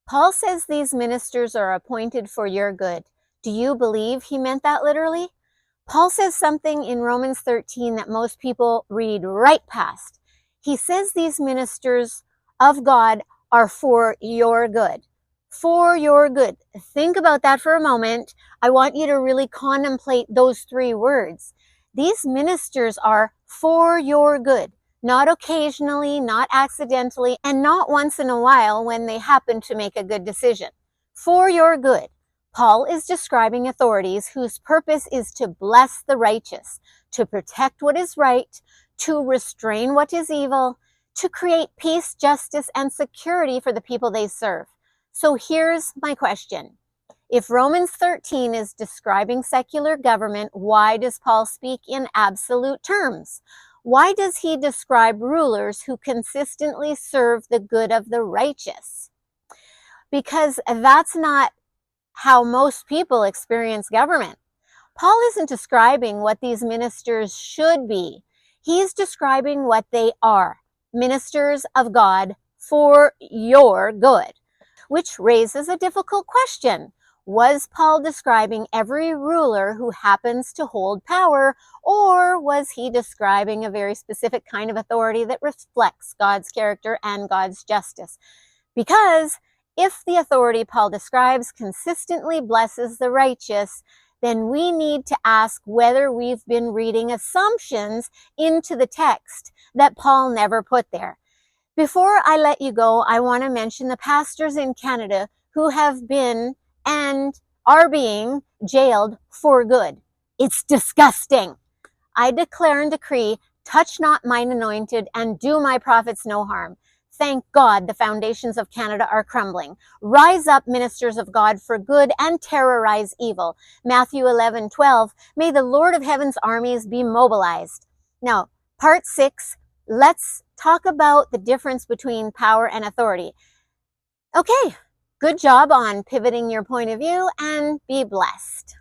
Paul says these ministers are appointed for your good. Do you believe he meant that literally? Paul says something in Romans 13 that most people read right past. He says these ministers of God are for your good. For your good. Think about that for a moment. I want you to really contemplate those three words. These ministers are for your good. Not occasionally, not accidentally, and not once in a while when they happen to make a good decision. For your good. Paul is describing authorities whose purpose is to bless the righteous, to protect what is right, to restrain what is evil, to create peace, justice, and security for the people they serve. So here's my question. If Romans 13 is describing secular government, why does Paul speak in absolute terms? Why does he describe rulers who consistently serve the good of the righteous? Because that's not how most people experience government. Paul isn't describing what these ministers should be. He's describing what they are, ministers of God for your good, which raises a difficult question. Was Paul describing every ruler who happens to hold power, or was he describing a very specific kind of authority that reflects God's character and God's justice? Because if the authority Paul describes consistently blesses the righteous, then we need to ask whether we've been reading assumptions into the text that Paul never put there. Before I let you go, I want to mention the pastors in Canada who have been and are being jailed for good. It's disgusting. I declare and decree, touch not mine anointed and do my prophets no harm. Thank God the foundations of Canada are crumbling. Rise up, ministers of God, for good and terrorize evil. Matthew 11:12, may the Lord of heaven's armies be mobilized. Now, part 6, let's talk about the difference between power and authority. Okay, good job on pivoting your point of view, and be blessed.